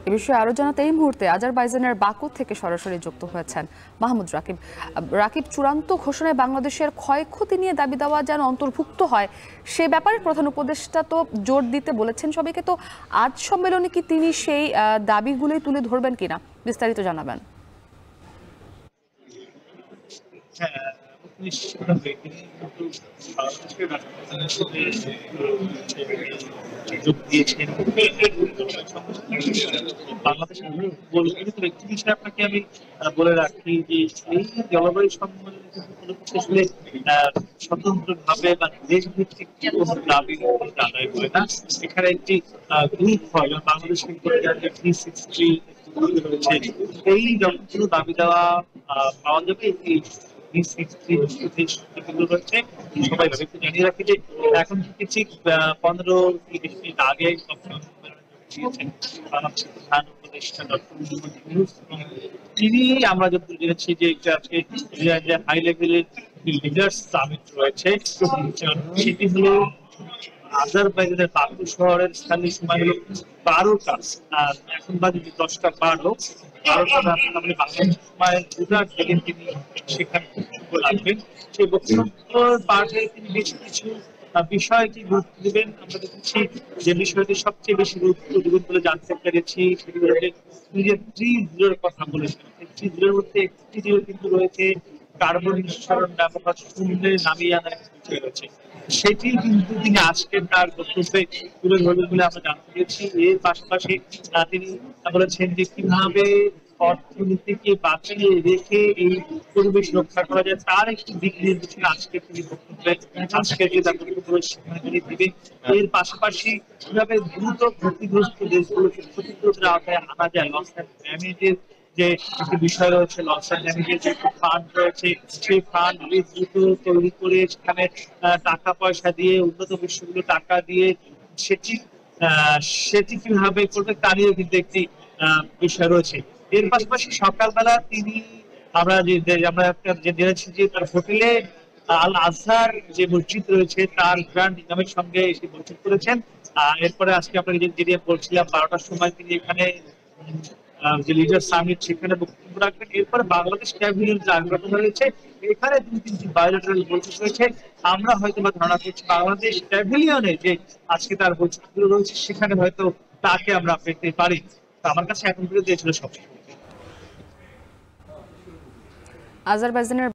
এ বিষয়ে আরো জানাতে এই মুহূর্তে আজারবাইজানের বাকু থেকে সরাসরি যুক্ত হয়েছেন মাহমুদ রাকিব। রাকিব, চূড়ান্ত ঘোষণায় বাংলাদেশের ক্ষয়ক্ষতি নিয়ে দাবি দেওয়া যেন অন্তর্ভুক্ত হয় সে ব্যাপারে প্রধান উপদেষ্টা তো জোর দিতে বলেছেন সবাইকে। তো আজ সম্মেলনে কি তিনি সেই দাবিগুলোই তুলে ধরবেন কিনা বিস্তারিত জানাবেন? একটি বিষয় আপনাকে আমি বলে রাখি যে এই জলবায়ু সম্মেলনে আসলে স্বতন্ত্র ভাবে বা দেশ ভিত্তিক দাবি আদায় করে না। এখানে একটি গ্রুপ হয় বাংলাদেশ এই যতগুলো দাবি দেওয়া পাওয়া যাবে সবাই জানিয়ে রাখি যে এখন থেকে ঠিক 15-20 মিনিট আগে প্রধান উপদেষ্টা তিনি আমরা যতদূর জেনেছি যে আজকে হাই লেভেলের লিডার্স সামিট রয়েছে, সেটি হলো আজারবাইজানের বাকু শহরের স্থানীয় সময় হলো 12টা, আর এখন বাজে 10টা 12 বাংলাদেশ সময় থেকে তিনি সেখানে রাখবেন। সেই বক্তব্য পাঠে তিনি বেশ কিছু বিষয়টি গুরুত্ব দেবেন। আমরা দেখেছি যে বিষয়টি সবচেয়ে বেশি গুরুত্ব দেবেন বলে জানতে পেরেছি সেটি হচ্ছে নিজের 3 কথা বলেছেন। 3 মধ্যে একটি কিন্তু রয়েছে কার্বন নিঃসরণ ব্যবহার শূন্যে নামিয়ে আনার বিষয় রয়েছে, সেটি কিন্তু তিনি আজকে তার বক্তব্যে তুলে ধরবেন বলে আমরা জানতে পেরেছি। এর পাশাপাশি তিনি বলেছেন যে কিভাবে অর্থনীতিকে বাঁচিয়ে রেখে এই পরিবেশ রক্ষা করা যায় তার একটি দিক নির্দেশন আজকে তিনি আজকে যে তার বক্তব্য সেখানে তিনি দিবেন। এর পাশাপাশি কিভাবে দ্রুত ক্ষতিগ্রস্ত দেশগুলোকে ক্ষতিগ্রস্তের আওতায় আনা যায়, লস অ্যান্ড ড্যামেজের যে একটি বিষয় রয়েছে, লস অ্যান্ড ড্যামেজের যে ফান্ড রয়েছে সেই ফান্ড দ্রুত তৈরি করে সেখানে টাকা পয়সা দিয়ে উন্নত বিশ্বগুলো টাকা দিয়ে সেটি কিভাবে করবে তারই কিন্তু একটি বিষয় রয়েছে। এর পাশাপাশি সকালবেলা তিনি আমরা জেনেছি যে তার হোটেলে আল আজহার যে মসজিদ রয়েছে তার গ্র্যান্ড ইমামের সঙ্গে এসে বৈঠক করেছেন। এরপরে আজকে আপনাকে যেটি বলছিলাম 12টার সময় তিনি এখানে যে লিডার সামিট সেখানে বক্তব্য রাখবেন। এরপরে বাংলাদেশ ক্যাবিনেট যে আগ্রহ রয়েছে এখানে 2-3টি বায়োলেটারাল বৈঠক রয়েছে। আমরা হয়তো বা ধারণা করছি বাংলাদেশ প্যাভিলিয়নে যে আজকে তার বৈঠকগুলো রয়েছে সেখানে হয়তো তাকে আমরা পেতে পারি। আমার কাছে এখন পর্যন্ত এই ছিল সব। আজারবাইজানের